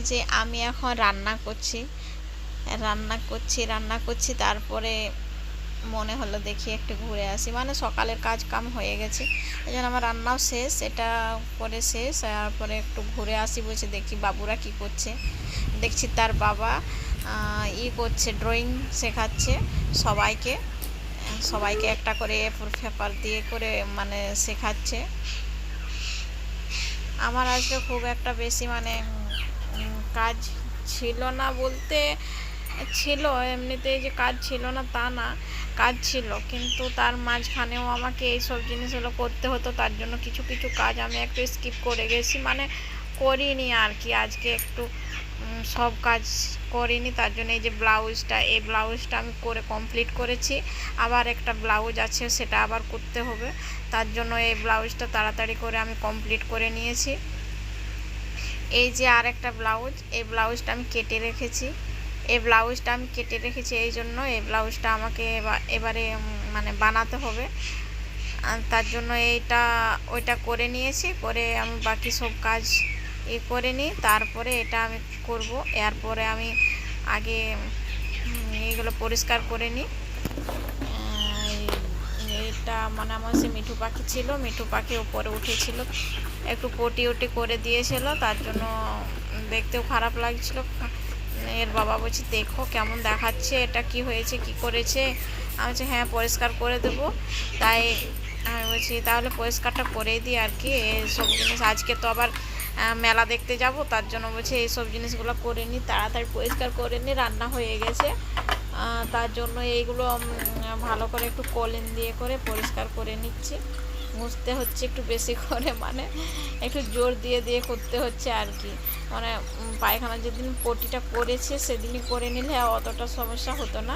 যে আমি এখন রান্না করছি তারপরে মনে হলো দেখি একটু ঘুরে আসি, মানে সকালের কাজ কাম হয়ে গেছে, এই জন্য আমার রান্নাও শেষ, এটা করে শেষ, তারপরে একটু ঘুরে আসি বলছে। দেখি বাবুরা কি করছে, দেখছি তার বাবা করছে, ড্রয়িং শেখাচ্ছে সবাইকে সবাইকে একটা করে এ4 পেপার দিয়ে করে মানে শেখাচ্ছে। আমার আজকে খুব একটা বেশি মানে কাজ ছিল না বলতে, ছিল এমনিতেই যে কাজ ছিল না তা না, কাজ ছিল, কিন্তু তার মাঝখানেও আমাকে এই সব জিনিসগুলো করতে হতো, তার জন্য কিছু কিছু কাজ আমি একটু স্কিপ করে গেছি, মানে করিনি আর কি। আজকে একটু সব কাজ করিনি, তার জন্য এই যে এই ব্লাউজটা আমি করে কমপ্লিট করেছি, আবার একটা ব্লাউজ আছে সেটা আবার করতে হবে, তার জন্য এই ব্লাউজটা তাড়াতাড়ি করে আমি কমপ্লিট করে নিয়েছি। এই যে আর একটা ব্লাউজ, এই ব্লাউজটা আমি কেটে রেখেছি, এই জন্য এই ব্লাউজটা আমাকে এবারে মানে বানাতে হবে, তার জন্য ওইটা করে নিয়েছি, করে আমি বাকি সব কাজ করে নিই, তারপরে এটা আমি করব। এরপরে আমি আগে এইগুলো পরিষ্কার করে নিই। এটা মানে আমার সে মিঠু পাখি ছিল, মিঠু পাখি উপরে উঠেছিল, একটু পটি করে দিয়েছিল, তার জন্য দেখতেও খারাপ লাগছিল। এর বাবা বলছে দেখো কেমন দেখাচ্ছে, এটা কি হয়েছে, কি করেছে। আমি বলছি হ্যাঁ পরিষ্কার করে দেবো, তাই আমি বলছি তাহলে পরিষ্কারটা করেই দিই আর কি। এইসব জিনিস আজকে তো আবার মেলা দেখতে যাব, তার জন্য বলছি এইসব জিনিসগুলো করে নিই, তাড়াতাড়ি পরিষ্কার করে নিই, রান্না হয়ে গেছে, তার জন্য এইগুলো ভালো করে একটু কলিন দিয়ে করে পরিষ্কার করে নিচ্ছি। মুছতে হচ্ছে একটু বেশি করে, মানে একটু জোর দিয়ে দিয়ে করতে হচ্ছে আর কি, মানে পায়খানা যেদিন পটিটা করেছে সেদিনই করে নিলে অতটা সমস্যা হতো না,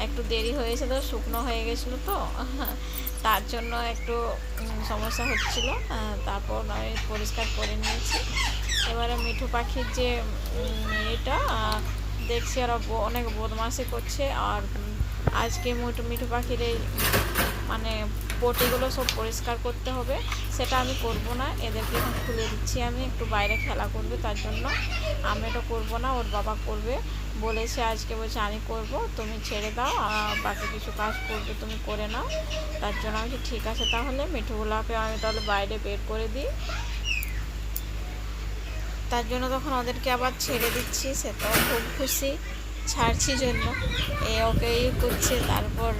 একটু দেরি হয়েছে তো, শুকনো হয়ে গেছিলো তো তার জন্য একটু সমস্যা হচ্ছিল, তারপর আমি পরিষ্কার করে নিয়েছি। এবারে মিঠু পাখির যে এটা দেখছি আর অনেক বদমাশি করছে, আর আজকে মিঠু পাখির এই মানে পটিগুলো সব পরিষ্কার করতে হবে, সেটা আমি করব না, এদেরকে এখন খুলে দিচ্ছি, আমি একটু বাইরে খেলা করবে, তার জন্য আমি এটা করবো না, ওর বাবা করবে বলেছে আজকে, বলছে আমি করব, তুমি ছেড়ে দাও, বাকি কিছু কাজ করবে তুমি করে নাও, তার জন্য আমি ঠিক আছে তাহলে মিঠুগুলাকে আমি তাহলে বাইরে বের করে দিই, তার জন্য তখন ওদেরকে আবার ছেড়ে দিচ্ছি, সে তো খুব খুশি ছাড়ছি জন্য, ওকেই করছে। তারপর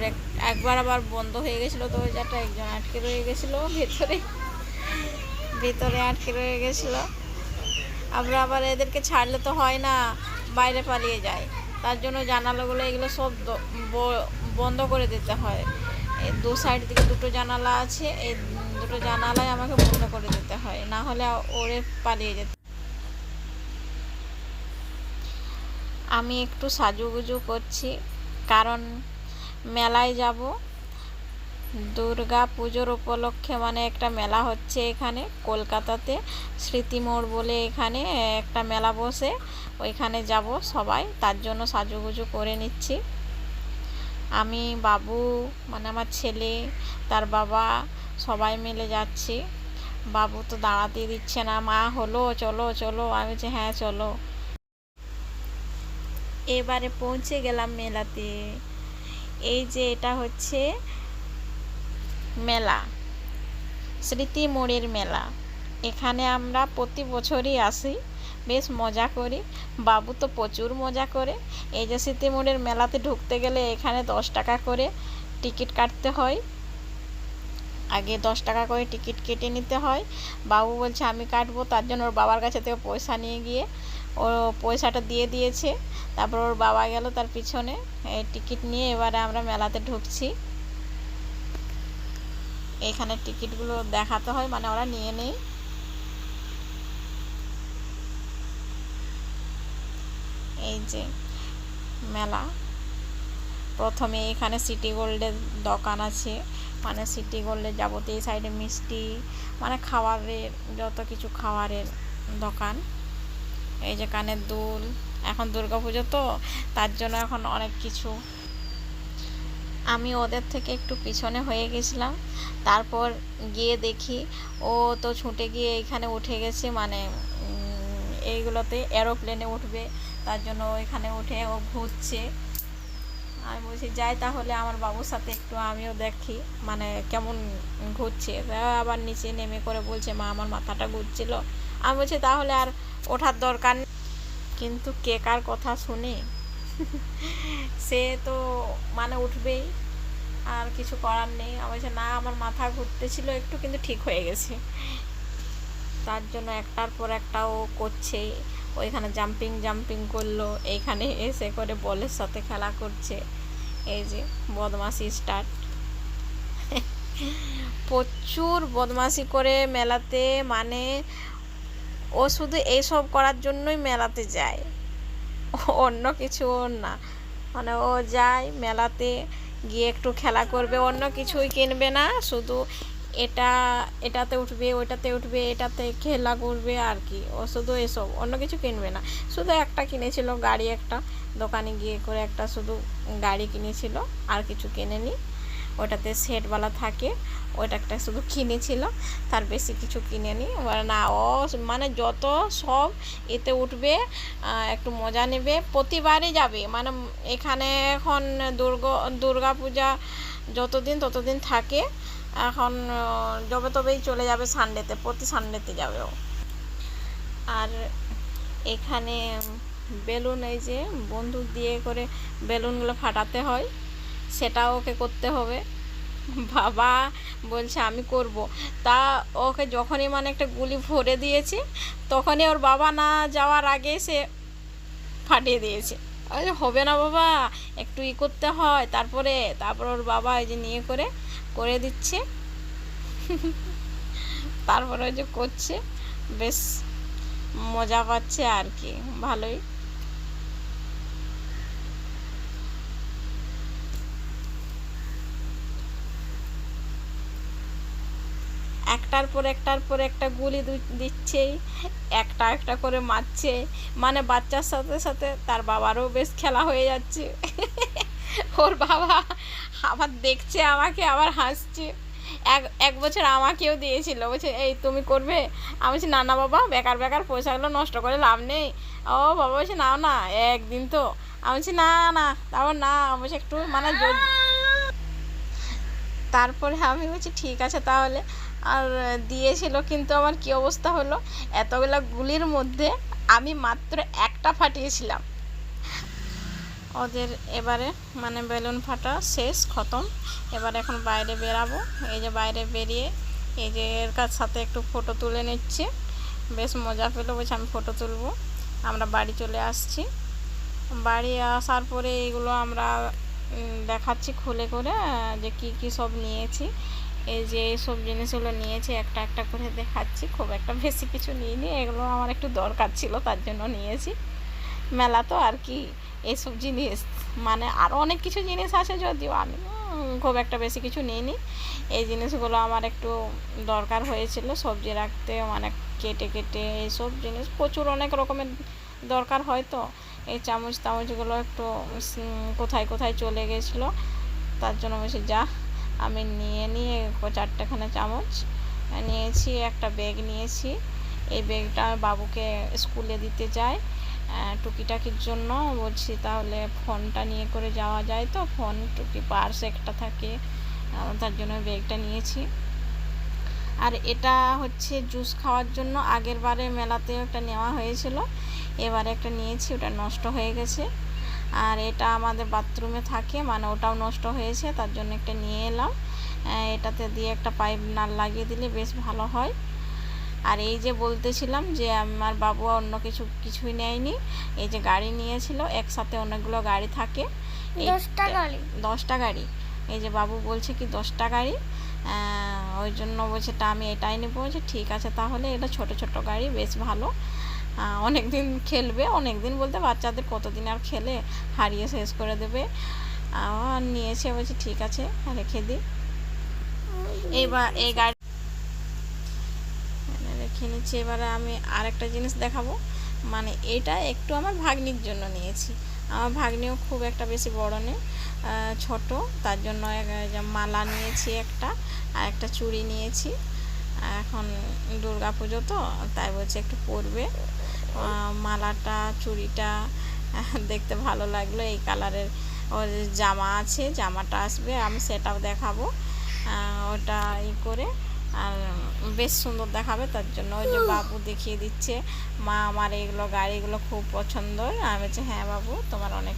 একবার আবার বন্ধ হয়ে গেছিলো দরজাটা, একজন আটকে রয়ে গেছিলো ভিতরে আটকে রয়ে গেছিলো। আমরা আবার এদেরকে ছাড়লে তো হয় না, বাইরে পালিয়ে যায়, তার জন্য জানালাগুলো এগুলো সব বন্ধ করে দিতে হয়। এই দু সাইড দিকে দুটো জানালা আছে, এই দুটো জানালায় আমাকে বন্ধ করে দিতে হয়, না হলে ওরে পালিয়ে যেতে। আমি একটু সাজুগুজু করছি, কারণ মেলায় যাব, দুর্গা পুজোর উপলক্ষে, মানে একটা মেলা হচ্ছে এখানে কলকাতাতে, স্মৃতিমোড় বলে এখানে একটা মেলা বসে, ওইখানে যাব সবাই, তার জন্য সাজুগুজু করে নিচ্ছি। আমি, বাবু মানে আমার ছেলে, তার বাবা সবাই মিলে যাচ্ছি। বাবু তো দাঁড়াতে দিচ্ছে না, মা হলো চলো চলো, আমি বলছি হ্যাঁ চলো। এবারে পৌঁছে গেলাম মেলাতে। এই যে এটা হচ্ছে মেলা, স্মৃতি মোড়ের মেলা, এখানে আমরা প্রতি বছরই আসি, বেশ মজা করি, বাবু তো প্রচুর মজা করে। এই যে স্মৃতি মোড়ের মেলাতে ঢুকতে গেলে এখানে 10 টাকা করে টিকিট কাটতে হয়, আগে 10 টাকা করে টিকিট কেটে নিতে হয়। বাবু বলছে আমি কাটবো, তার জন্য ওর বাবার কাছে থেকে পয়সা নিয়ে গিয়ে ও পয়সাটা দিয়ে দিয়েছে, তারপর ওর বাবা গেল তার পিছনে এই টিকিট নিয়ে। এবারে আমরা মেলাতে ঢুকছি, এখানে টিকিটগুলো দেখাতে হয়, মানে ওরা নিয়ে নেই। এই যে মেলা, প্রথমে এখানে সিটি গোল্ডের দোকান আছে, মানে সিটি গোল্ডের যাবতীয় সাইডে মিষ্টি, মানে খাবারের যত কিছু খাবারের দোকান। এই যে কানের দুল, এখন দুর্গাপুজো তো, তার জন্য এখন অনেক কিছু। আমি ওদের থেকে একটু পিছনে হয়ে গেছিলাম, তারপর গিয়ে দেখি ও তো ছুটে গিয়ে এখানে উঠে গেছে, মানে এইগুলোতে এরোপ্লেনে উঠবে, তার জন্য ওইখানে উঠে ও ঘুরছে। আমি বলছি যাই তাহলে আমার বাবুর সাথে একটু আমিও দেখি মানে কেমন ঘুরছে। আবার নিচে নেমে করে বলছে মা আমার মাথাটা ঘুরছিল। আমি বলছি তাহলে আর ওঠার দরকার নেই। কিন্তু কে কার কথা শুনে, সে তো মানে উঠবেই, আর কিছু করার নেই। আমি বলছি না আমার মাথা ঘুরতেছিল একটু, কিন্তু ঠিক হয়ে গেছে। তার জন্য একটার পর একটা ও করছে। ওইখানে জাম্পিং করলো, এইখানে এসে করে বলের সাথে খেলা করছে। এই যে বদমাশি স্টার্ট। প্রচুর বদমাশি করে মেলাতে, মানে ও শুধু এইসব করার জন্যই মেলাতে যায়, অন্য কিছু ওর না। মানে ও যায় মেলাতে গিয়ে একটু খেলা করবে, অন্য কিছুই কিনবে না, শুধু এটাতে উঠবে, ওইটাতে উঠবে, এটাতে খেলা করবে আর কি। ও শুধু এসব, অন্য কিছু কিনবে না। শুধু একটা কিনেছিল গাড়ি, একটা দোকানে গিয়ে করে একটা শুধু গাড়ি কিনেছিল, আর কিছু কেনেনি। ওটাতে সেটওয়ালা থাকে, ওইটা একটা শুধু কিনেছিল, তার বেশি কিছু কিনেনি। না ও মানে যত সব এতে উঠবে, একটু মজা নেবে, প্রতিবারই যাবে। মানে এখানে এখন দুর্গা পূজা যতদিন ততদিন থাকে, এখন যবে তবেই চলে যাবে সানডেতে, প্রতি সানডেতে যাবে ও। আর এখানে বেলুন, এই যে বন্দুক দিয়ে করে বেলুনগুলো ফাটাতে হয়, সেটাও ওকে করতে হবে। বাবা বলছে আমি করব, তা ওকে যখনই মানে একটা গুলি ভরে দিয়েছে, তখনই ওর বাবা না যাওয়ার আগে সে ফাটিয়ে দিয়েছে। আরে হবে না বাবা, একটু করতে হয়, তারপর ওর বাবা এই যে নিয়ে করে দিচ্ছে। তারপরে ওই যে করছে, বেশ মজা পাচ্ছে আর কি, ভালোই। একটার পর একটা গুলি দিচ্ছেই, একটা করে মারছে। মানে বাচ্চার সাথে সাথে তার বাবারও বেশ খেলা হয়ে যাচ্ছে। ওর বাবা আবার দেখছে আমাকে, আবার হাসছে। এক বছর আমাকেও দিয়েছিল, বলছে এই তুমি করবে। আমি বলছি না বাবা, বেকার পয়সাগুলো নষ্ট করে লাভ নেই। ও বাবা বলছে নাও না, একদিন তো। আমি বলছি না, তারপর না বলছে একটু মানে তারপরে আমি বলছি ঠিক আছে তাহলে। আর দিয়েছিল, কিন্তু আমার কি অবস্থা হলো, এতগুলা গুলির মধ্যে আমি মাত্র একটা ফাটিয়েছিলাম। ওদের এবারে মানে বেলুন ফাটা শেষ, খতম। এবার এখন বাইরে বেরাবো। এই যে বাইরে বেরিয়ে এই যে এর সাথে একটু ফটো তুলে নিচ্ছে, বেশ মজা পেলো, বলছে আমি ফটো তুলবো। আমরা বাড়ি চলে আসছি। বাড়ি আসার পরে এগুলো আমরা দেখাচ্ছি খুলে করে যে কি সব নিয়েছি। এই যে এইসব জিনিসগুলো নিয়েছি, একটা করে দেখাচ্ছি। খুব একটা বেশি কিছু নিইনি, এগুলো আমার একটু দরকার ছিল, তার জন্য নিয়েছি। মেলা তো আর কি, এইসব জিনিস মানে আরও অনেক কিছু জিনিস আছে, যদিও আমি খুব একটা বেশি কিছু নিইনি। এই জিনিসগুলো আমার একটু দরকার হয়েছিল সবজি রাখতে, মানে কেটে এইসব জিনিস প্রচুর অনেক রকমের দরকার হয়। তো এই চামচগুলো একটু কোথায় চলে গেছিলো, তার জন্য বলছি যা আমি নিয়ে 4টেখানে চামচ নিয়েছি। একটা ব্যাগ নিয়েছি, এই ব্যাগটা বাবুকে স্কুলে দিতে যাই টুকিটাকির জন্য। বলছি তাহলে ফোনটা নিয়ে করে যাওয়া যায়, তো ফোন টুকি পার্স একটা থাকে, তার জন্য ব্যাগটা নিয়েছি। আর এটা হচ্ছে জুস খাওয়ার জন্য, আগের বারে মেলাতেও একটা নেওয়া হয়েছিল, এবারে একটা নিয়েছি, ওটা নষ্ট হয়ে গেছে। আর এটা আমাদের বাথরুমে থাকে, মানে ওটাও নষ্ট হয়েছে, তার জন্য একটা নিয়ে এলাম। এটাতে দিয়ে একটা পাইপ নাল লাগিয়ে দিলে বেশ ভালো হয়। আর এই যে বলতেছিলাম যে আমার বাবু অন্য কিছুই নেয়নি, এই যে গাড়ি নিয়েছিল, একসাথে অনেকগুলো গাড়ি থাকে, 10টা গাড়ি। এই যে বাবু বলছে কি 10টা গাড়ি, ওই জন্য বলছে আমি এটাই নেবো। বলছে ঠিক আছে তাহলে, এটা ছোট গাড়ি, বেশ ভালো, অনেক দিন খেলবে। অনেক দিন বলতে বাচ্চাদের কতদিন আর খেলে, হারিয়ে শেষ করে দেবে। আর নিয়েছে, বলছে ঠিক আছে রেখে দিই। এইবার এই গাড়ি রেখে নিচ্ছি। এবারে আমি আরেকটা জিনিস দেখাবো, মানে এটা একটু আমার ভাগ্নির জন্য নিয়েছি। আমার ভাগ্নিও খুব একটা বেশি বড় নেই, ছোট, তার জন্য মালা নিয়েছি একটা, আর একটা চুড়ি নিয়েছি। এখন দুর্গা পুজো তো, তাই বলছে একটু পরবে, মালাটা চুড়িটা দেখতে ভালো লাগলো। এই কালারের ওর জামা আছে, জামাটা আসবে, আমি সেটাও দেখাবো। ওটা করে আর বেশ সুন্দর দেখাবে, তার জন্য ওই যে বাবু দেখিয়ে দিচ্ছে, মা আমার এইগুলো গাড়িগুলো খুব পছন্দ। আমি বলছি হ্যাঁ বাবু, তোমার অনেক